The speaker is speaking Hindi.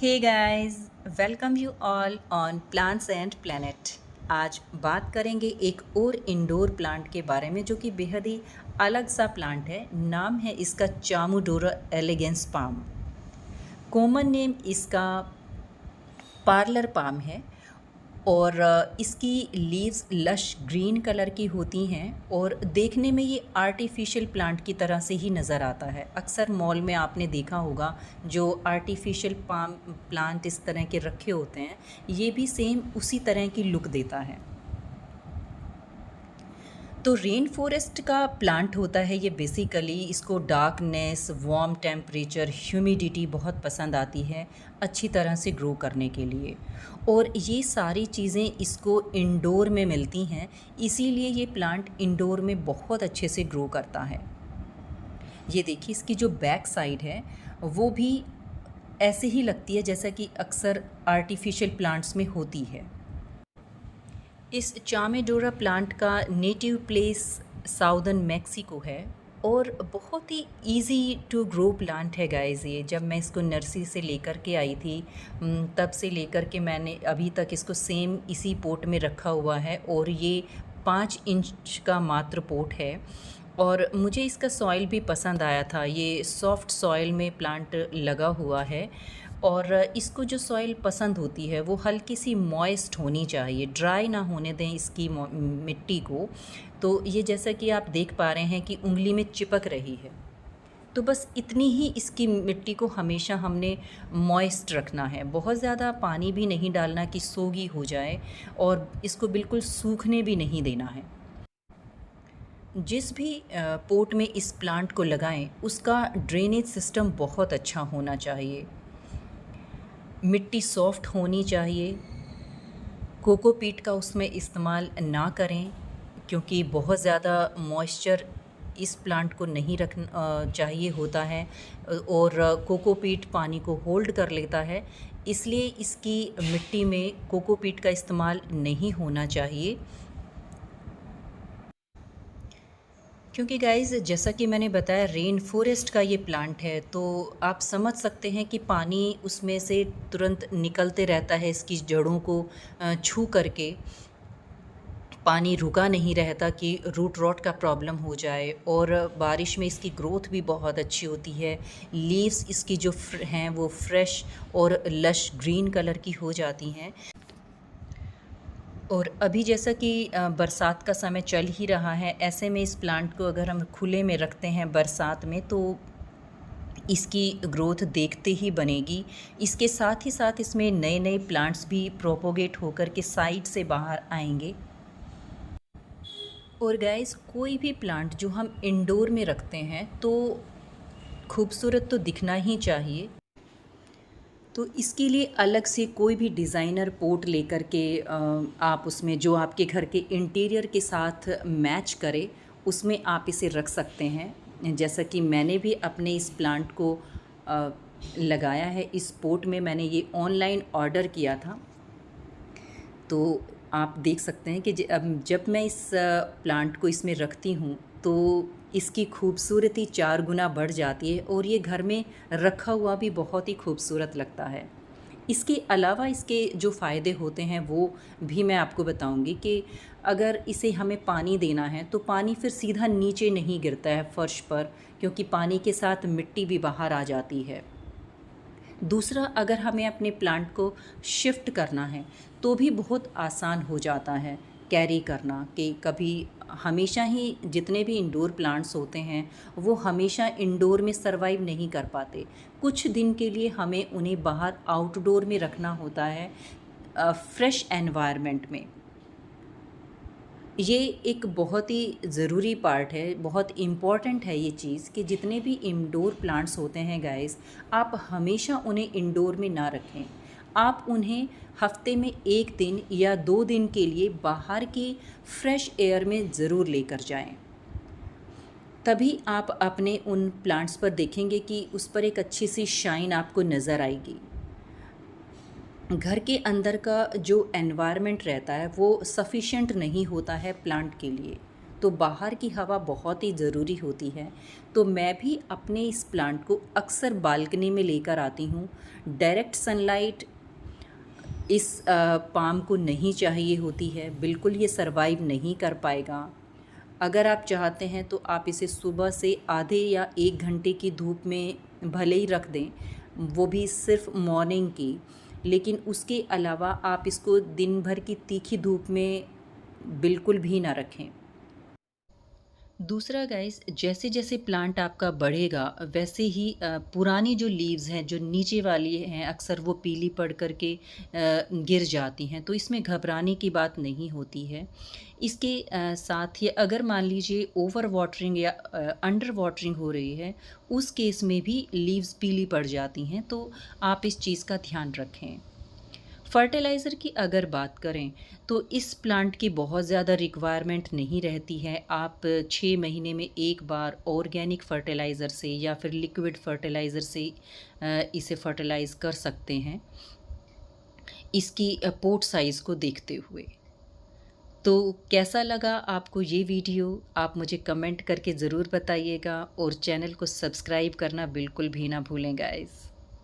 Hey guys, welcome you all on plants and planet. आज बात करेंगे एक और इंडोर प्लांट के बारे में जो कि बेहद ही अलग सा प्लांट है। नाम है इसका चामूडोरा एलिगेंस पाम। कॉमन नेम इसका पार्लर पाम है और इसकी लीव्स लश ग्रीन कलर की होती हैं और देखने में ये आर्टिफिशियल प्लांट की तरह से ही नज़र आता है। अक्सर मॉल में आपने देखा होगा जो आर्टिफिशियल पाम प्लांट इस तरह के रखे होते हैं, ये भी सेम उसी तरह की लुक देता है। तो रेन फॉरेस्ट का प्लांट होता है ये। बेसिकली इसको डार्कनेस, वार्म टेम्परेचर, ह्यूमिडिटी बहुत पसंद आती है अच्छी तरह से ग्रो करने के लिए, और ये सारी चीज़ें इसको इंडोर में मिलती हैं, इसीलिए ये प्लांट इंडोर में बहुत अच्छे से ग्रो करता है। ये देखिए इसकी जो बैक साइड है वो भी ऐसे ही लगती है जैसा कि अक्सर आर्टिफिशियल प्लांट्स में होती है। इस चामेडोरा प्लांट का नेटिव प्लेस साउदर्न मैक्सिको है और बहुत ही इजी टू ग्रो प्लांट है गाइस। ये जब मैं इसको नर्सरी से लेकर के आई थी तब से लेकर के मैंने अभी तक इसको सेम इसी पोट में रखा हुआ है, और ये 5 इंच का मात्र पोट है। और मुझे इसका सॉइल भी पसंद आया था। ये सॉफ्ट सॉइल में प्लांट लगा हुआ है और इसको जो सॉइल पसंद होती है वो हल्की सी मॉइस्ट होनी चाहिए, ड्राई ना होने दें इसकी मिट्टी को। तो ये जैसा कि आप देख पा रहे हैं कि उंगली में चिपक रही है, तो बस इतनी ही इसकी मिट्टी को हमेशा हमने मॉइस्ट रखना है। बहुत ज़्यादा पानी भी नहीं डालना कि सोगी हो जाए, और इसको बिल्कुल सूखने भी नहीं देना है। जिस भी पोट में इस प्लांट को लगाएं उसका ड्रेनेज सिस्टम बहुत अच्छा होना चाहिए, मिट्टी सॉफ्ट होनी चाहिए। कोकोपीट का उसमें इस्तेमाल ना करें क्योंकि बहुत ज़्यादा मॉइस्चर इस प्लांट को नहीं रखना चाहिए होता है, और कोकोपीट पानी को होल्ड कर लेता है, इसलिए इसकी मिट्टी में कोकोपीट का इस्तेमाल नहीं होना चाहिए। क्योंकि गाइज़ जैसा कि मैंने बताया रेन फॉरेस्ट का ये प्लांट है, तो आप समझ सकते हैं कि पानी उसमें से तुरंत निकलते रहता है इसकी जड़ों को छू करके। पानी रुका नहीं रहता कि रूट रॉट का प्रॉब्लम हो जाए, और बारिश में इसकी ग्रोथ भी बहुत अच्छी होती है। लीव्स इसकी जो हैं वो फ्रेश और लश ग्रीन कलर की हो जाती हैं। और अभी जैसा कि बरसात का समय चल ही रहा है, ऐसे में इस प्लांट को अगर हम खुले में रखते हैं बरसात में तो इसकी ग्रोथ देखते ही बनेगी। इसके साथ ही साथ इसमें नए नए प्लांट्स भी प्रोपोगेट होकर के साइड से बाहर आएंगे। और गाइस कोई भी प्लांट जो हम इंडोर में रखते हैं तो खूबसूरत तो दिखना ही चाहिए, तो इसके लिए अलग से कोई भी डिज़ाइनर पोट लेकर के आप उसमें जो आपके घर के इंटीरियर के साथ मैच करे उसमें आप इसे रख सकते हैं। जैसा कि मैंने भी अपने इस प्लांट को लगाया है इस पोट में, मैंने ये ऑनलाइन ऑर्डर किया था। तो आप देख सकते हैं कि जब मैं इस प्लांट को इसमें रखती हूँ तो इसकी खूबसूरती 4 गुना बढ़ जाती है, और ये घर में रखा हुआ भी बहुत ही खूबसूरत लगता है। इसके अलावा इसके जो फ़ायदे होते हैं वो भी मैं आपको बताऊंगी कि अगर इसे हमें पानी देना है तो पानी फिर सीधा नीचे नहीं गिरता है फर्श पर, क्योंकि पानी के साथ मिट्टी भी बाहर आ जाती है। दूसरा, अगर हमें अपने प्लांट को शिफ्ट करना है तो भी बहुत आसान हो जाता है कैरी करना, कि कभी हमेशा ही जितने भी इंडोर प्लांट्स होते हैं वो हमेशा इंडोर में सरवाइव नहीं कर पाते। कुछ दिन के लिए हमें उन्हें बाहर आउटडोर में रखना होता है, फ्रेश एनवायरनमेंट में। ये एक बहुत ही ज़रूरी पार्ट है, बहुत इम्पॉर्टेंट है ये चीज़ कि जितने भी इंडोर प्लांट्स होते हैं गाइस, आप हमेशा उन्हें इंडोर में ना रखें। आप उन्हें हफ्ते में 1 दिन या 2 दिन के लिए बाहर की फ्रेश एयर में ज़रूर लेकर जाएं। तभी आप अपने उन प्लांट्स पर देखेंगे कि उस पर एक अच्छी सी शाइन आपको नज़र आएगी। घर के अंदर का जो एनवायरनमेंट रहता है वो सफिशिएंट नहीं होता है प्लांट के लिए, तो बाहर की हवा बहुत ही ज़रूरी होती है। तो मैं भी अपने इस प्लांट को अक्सर बालकनी में लेकर आती हूँ। डायरेक्ट सनलाइट इस पाम को नहीं चाहिए होती है, बिल्कुल ये सर्वाइव नहीं कर पाएगा। अगर आप चाहते हैं तो आप इसे सुबह से आधे या 1 घंटे की धूप में भले ही रख दें, वो भी सिर्फ मॉर्निंग की। लेकिन उसके अलावा आप इसको दिन भर की तीखी धूप में बिल्कुल भी ना रखें। दूसरा गाइस, जैसे जैसे प्लांट आपका बढ़ेगा वैसे ही पुरानी जो लीव्स हैं जो नीचे वाली हैं अक्सर वो पीली पड़ कर के गिर जाती हैं, तो इसमें घबराने की बात नहीं होती है। इसके साथ ही अगर मान लीजिए ओवर वाटरिंग या अंडर वाटरिंग हो रही है, उस केस में भी लीव्स पीली पड़ जाती हैं, तो आप इस चीज़ का ध्यान रखें। फर्टिलाइज़र की अगर बात करें तो इस प्लांट की बहुत ज़्यादा रिक्वायरमेंट नहीं रहती है। आप 6 महीने में एक बार ऑर्गेनिक फर्टिलाइज़र से या फिर लिक्विड फर्टिलाइज़र से इसे फर्टिलाइज़ कर सकते हैं, इसकी पोट साइज़ को देखते हुए। तो कैसा लगा आपको ये वीडियो, आप मुझे कमेंट करके ज़रूर बताइएगा और चैनल को सब्सक्राइब करना बिल्कुल भी ना भूलें गाइस।